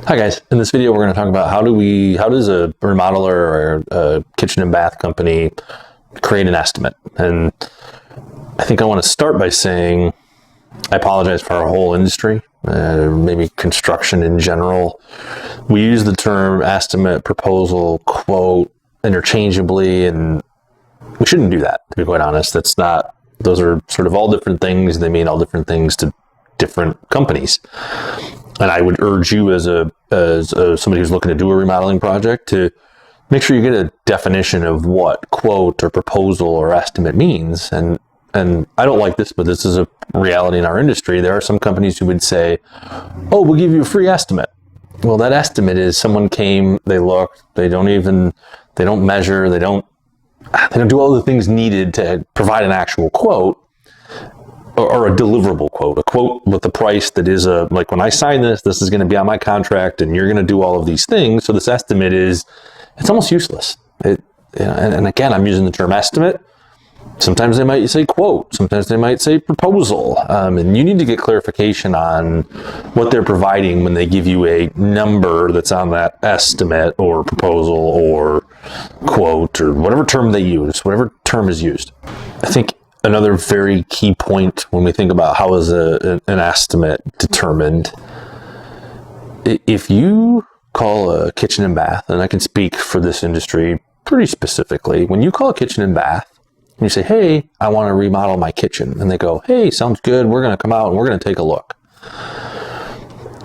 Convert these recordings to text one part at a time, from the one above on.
Hi guys, in this video we're going to talk about how does a remodeler or a kitchen and bath company create an estimate. And I think I want to start by saying I apologize for our whole industry, maybe construction in general. We use the term estimate, proposal, quote interchangeably, and we shouldn't do that, to be quite honest. Those are sort of all different things. They mean all different things to different companies. And I would urge you as somebody who's looking to do a remodeling project to make sure you get a definition of what quote or proposal or estimate means. And I don't like this, but this is a reality in our industry. There are some companies who would say, oh, we'll give you a free estimate. Well, that estimate is someone came, they looked, they don't measure, they don't do all the things needed to provide an actual quote. Or a deliverable quote, a quote with the price that is like when I sign this is going to be on my contract and you're going to do all of these things. So this estimate it's almost useless. And again, I'm using the term estimate. Sometimes they might say quote, sometimes they might say proposal. And you need to get clarification on what they're providing when they give you a number that's on that estimate or proposal or quote or whatever term they use, whatever term is used. I think another very key point when we think about how is an estimate determined, if you call a kitchen and bath, and I can speak for this industry pretty specifically, when you call a kitchen and bath and you say, hey, I want to remodel my kitchen, and they go, hey, sounds good, we're going to come out and we're going to take a look.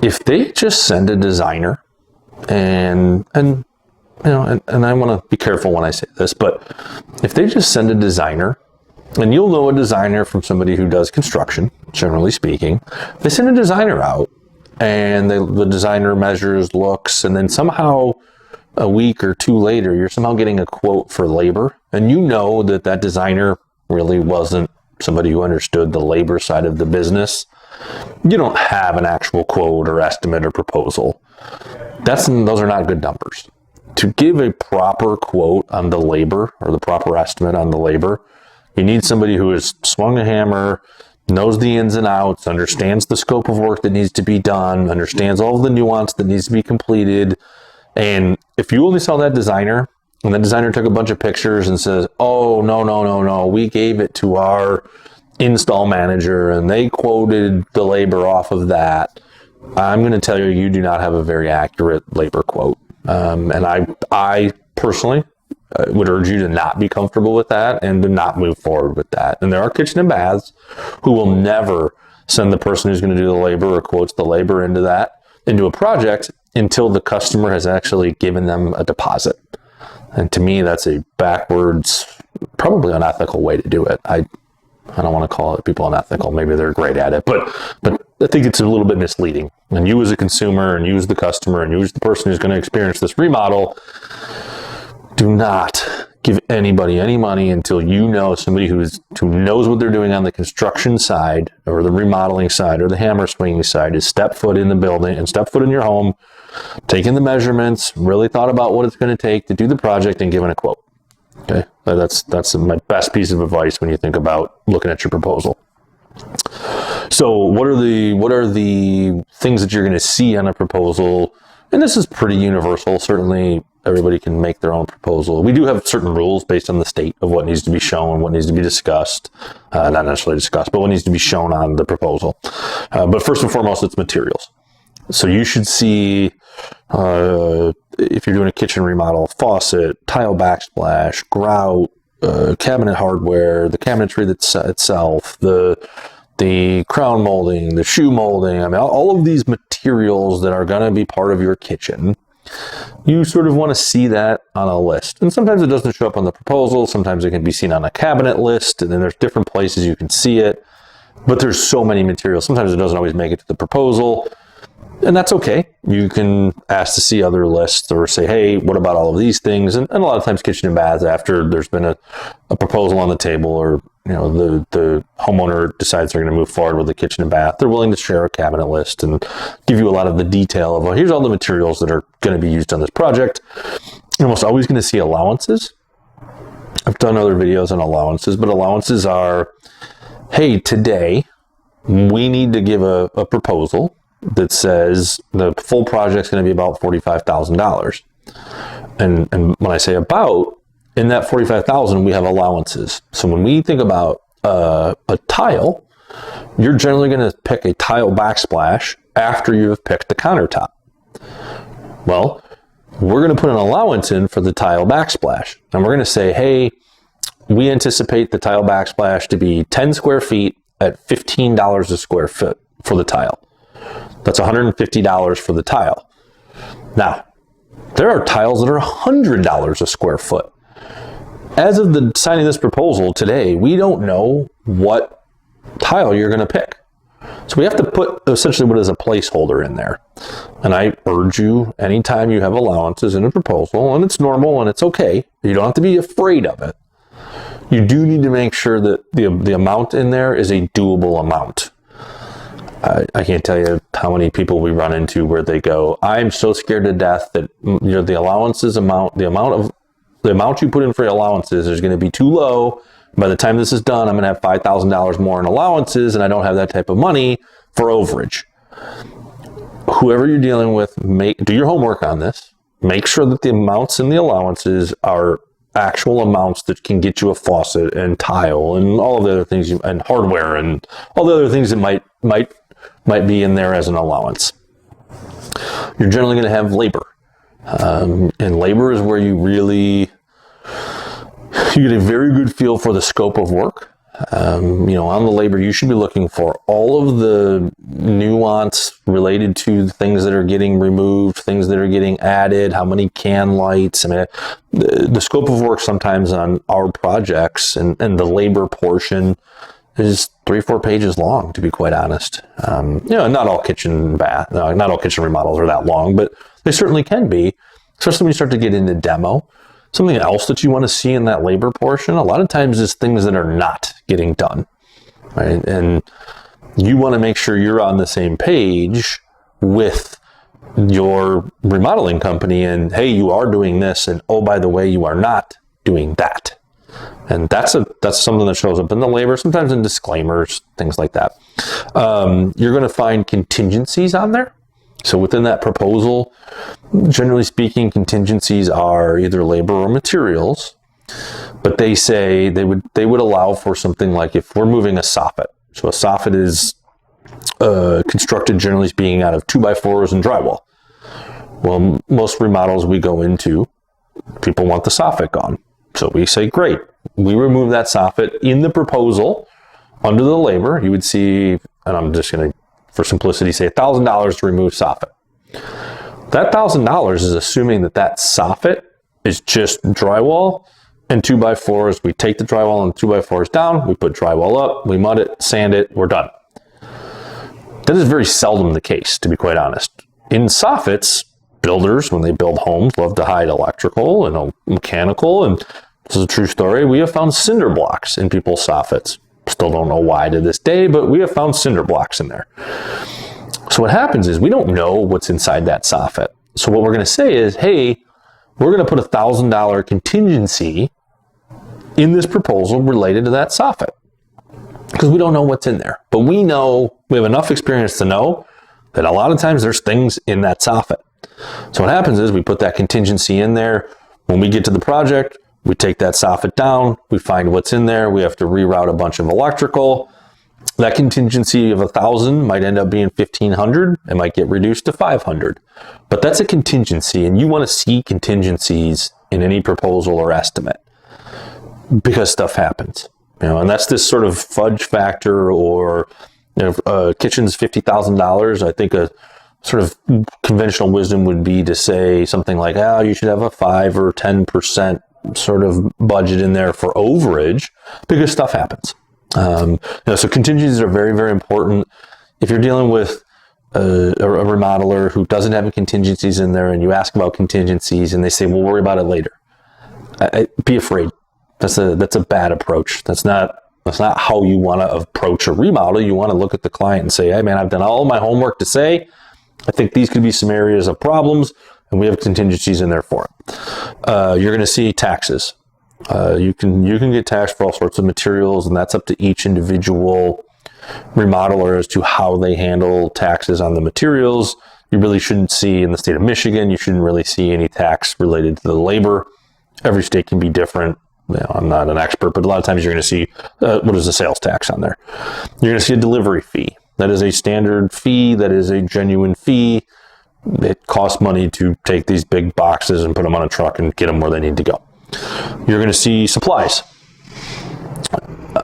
If they just send a designer, and I want to be careful when I say this, but if they just send a designer, and you'll know a designer from somebody who does construction, generally speaking. They send a designer out and the designer measures, looks, and then somehow a week or two later, you're somehow getting a quote for labor. And you know that designer really wasn't somebody who understood the labor side of the business. You don't have an actual quote or estimate or proposal. Those are not good numbers. To give a proper quote on the labor or the proper estimate on the labor, you need somebody who has swung a hammer, knows the ins and outs, understands the scope of work that needs to be done, understands all of the nuance that needs to be completed. And if you only saw that designer, and the designer took a bunch of pictures and says, oh, no, we gave it to our install manager and they quoted the labor off of that, I'm going to tell you, you do not have a very accurate labor quote. And I personally would urge you to not be comfortable with that and to not move forward with that. And there are kitchen and baths who will never send the person who's going to do the labor or quotes the labor into a project until the customer has actually given them a deposit. And to me, that's a backwards, probably unethical way to do it. I don't want to call it people unethical. Maybe they're great at it, but I think it's a little bit misleading. And you as a consumer and you as the customer and you as the person who's going to experience this remodel, do not give anybody any money until you know somebody who knows what they're doing on the construction side or the remodeling side or the hammer swinging side is step foot in the building and step foot in your home, taking the measurements, really thought about what it's going to take to do the project and giving a quote. Okay, that's my best piece of advice when you think about looking at your proposal. So what are the things that you're going to see on a proposal? And this is pretty universal. Certainly everybody can make their own proposal. We do have certain rules based on the state of what needs to be shown, what needs to be discussed, not necessarily discussed, but what needs to be shown on the proposal. But first and foremost, it's materials. So you should see, if you're doing a kitchen remodel, faucet, tile backsplash, grout, cabinet hardware, the cabinetry itself, the crown molding, the shoe molding, I mean, all of these materials that are going to be part of your kitchen, you sort of want to see that on a list. And sometimes it doesn't show up on the proposal. Sometimes it can be seen on a cabinet list, and then there's different places you can see it. But there's so many materials. Sometimes it doesn't always make it to the proposal. And that's okay. You can ask to see other lists or say, hey, what about all of these things? And a lot of times kitchen and baths, after there's been a proposal on the table or the homeowner decides they're going to move forward with the kitchen and bath, they're willing to share a cabinet list and give you a lot of the detail of, well, here's all the materials that are going to be used on this project. You're almost always going to see allowances. I've done other videos on allowances, but allowances are, hey, today we need to give a proposal that says the full project's going to be about $45,000. And when I say about, in that $45,000, we have allowances. So when we think about a tile, you're generally going to pick a tile backsplash after you have picked the countertop. Well, we're going to put an allowance in for the tile backsplash. And we're going to say, hey, we anticipate the tile backsplash to be 10 square feet at $15 a square foot for the tile. That's $150 for the tile. Now, there are tiles that are $100 a square foot. As of the signing this proposal today, we don't know what tile you're going to pick. So we have to put essentially what is a placeholder in there. And I urge you, anytime you have allowances in a proposal, and it's normal and it's okay, you don't have to be afraid of it. You do need to make sure that the amount in there is a doable amount. I can't tell you how many people we run into where they go, I'm so scared to death that the allowances amount, the amount you put in for your allowances is going to be too low. By the time this is done, I'm going to have $5,000 more in allowances, and I don't have that type of money for overage. Whoever you're dealing with, do your homework on this. Make sure that the amounts in the allowances are actual amounts that can get you a faucet and tile and all of the other things, and hardware and all the other things that might be in there as an allowance. You're generally going to have labor. And labor is where you get a very good feel for the scope of work. On the labor, you should be looking for all of the nuance related to things that are getting removed, things that are getting added, how many can lights. I mean, the scope of work sometimes on our projects and the labor portion is 3-4 pages long, to be quite honest. Not all kitchen remodels are that long, but they certainly can be, especially when you start to get into demo. Something else that you want to see in that labor portion, a lot of times is things that are not getting done, right? And you want to make sure you're on the same page with your remodeling company and, hey, you are doing this, and oh, by the way, you are not doing that. And that's something that shows up in the labor, sometimes in disclaimers, things like that. You're going to find contingencies on there. So within that proposal, generally speaking, contingencies are either labor or materials, but they say they would allow for something like if we're moving a soffit. So a soffit is constructed, generally speaking, out of 2x4s and drywall. Well, most remodels we go into, people want the soffit gone. So we say, great, we remove that soffit. In the proposal, under the labor, you would see, and I'm just going to, for simplicity, say $1,000 to remove soffit. That $1,000 is assuming that soffit is just drywall and 2x4s. We take the drywall and 2x4s down, we put drywall up, we mud it, sand it, we're done. That is very seldom the case, to be quite honest. In soffits, builders, when they build homes, love to hide electrical and mechanical, and this is a true story. We have found cinder blocks in people's soffits. Still don't know why to this day, but we have found cinder blocks in there. So what happens is we don't know what's inside that soffit. So what we're going to say is, hey, we're going to put $1,000 contingency in this proposal related to that soffit, because we don't know what's in there. But we know, we have enough experience to know that a lot of times there's things in that soffit. So what happens is we put that contingency in there. When we get to the project, we take that soffit down, we find what's in there, we have to reroute a bunch of electrical. That contingency of 1,000 might end up being 1,500. It might get reduced to 500. But that's a contingency, and you want to see contingencies in any proposal or estimate because stuff happens. And that's this sort of fudge factor, or kitchen's $50,000. I think a sort of conventional wisdom would be to say something like, you should have a 5 or 10% sort of budget in there for overage, because stuff happens. So contingencies are very, very important. If you're dealing with a remodeler who doesn't have contingencies in there, and you ask about contingencies and they say, we'll worry about it later, be afraid. That's a bad approach. That's not how you want to approach a remodel. You want to look at the client and say, hey man, I've done all my homework to say, I think these could be some areas of problems, and we have contingencies in there for it. You're going to see taxes. You can get taxed for all sorts of materials, and that's up to each individual remodeler as to how they handle taxes on the materials. You really shouldn't see, in the state of Michigan, you shouldn't really see any tax related to the labor. Every state can be different. You know, I'm not an expert, but a lot of times you're going to see, what is the sales tax on there? You're going to see a delivery fee. That is a standard fee. That is a genuine fee. It costs money to take these big boxes and put them on a truck and get them where they need to go. You're going to see supplies.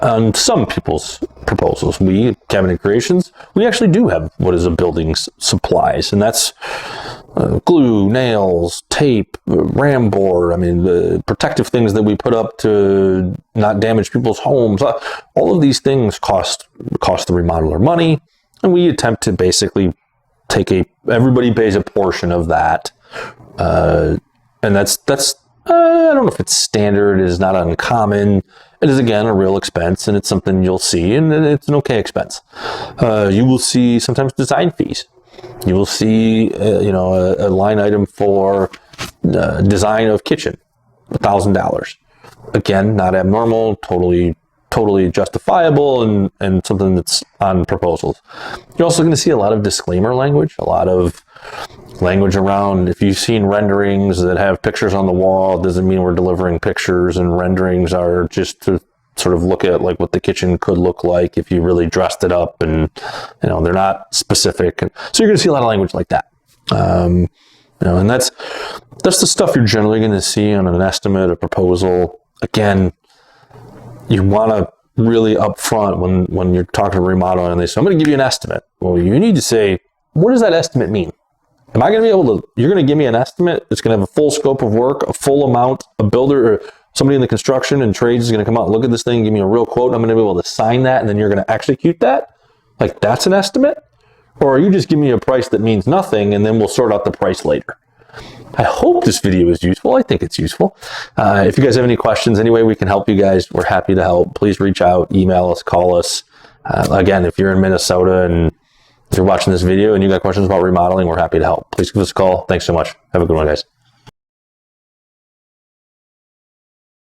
On some people's proposals, we, Cabinet Creations, we actually do have what is a building's supplies, and that's glue, nails, tape, ram board. I mean, the protective things that we put up to not damage people's homes. All of these things cost the remodeler money, and we attempt to basically take everybody pays a portion of that, and that's I don't know if it's standard. It is not uncommon. It is, again, a real expense, and it's something you'll see, and it's an okay expense. You will see sometimes design fees. You will see, a line item for design of kitchen, $1,000. Again, not abnormal, totally justifiable, and something that's on proposals. You're also going to see a lot of disclaimer language, a lot of language around, if you've seen renderings that have pictures on the wall, it doesn't mean we're delivering pictures, and renderings are just to sort of look at like what the kitchen could look like if you really dressed it up, and they're not specific. And so you're going to see a lot of language like that. And that's the stuff you're generally going to see on an estimate, a proposal. Again, you want to really upfront when you're talking to remodeling and they say, I'm going to give you an estimate. Well, you need to say, what does that estimate mean? Am I going to be able to, you're going to give me an estimate, it's going to have a full scope of work, a full amount, a builder or somebody in the construction and trades is going to come out and look at this thing, give me a real quote, and I'm going to be able to sign that, and then you're going to execute that? Like, that's an estimate? Or are you just giving me a price that means nothing, and then we'll sort out the price later? I hope this video is useful. I think it's useful. If you guys have any questions, any way we can help you guys, we're happy to help. Please reach out, email us, call us. Again, if you're in Minnesota and if you're watching this video and you got questions about remodeling, we're happy to help. Please give us a call. Thanks so much. Have a good one, guys.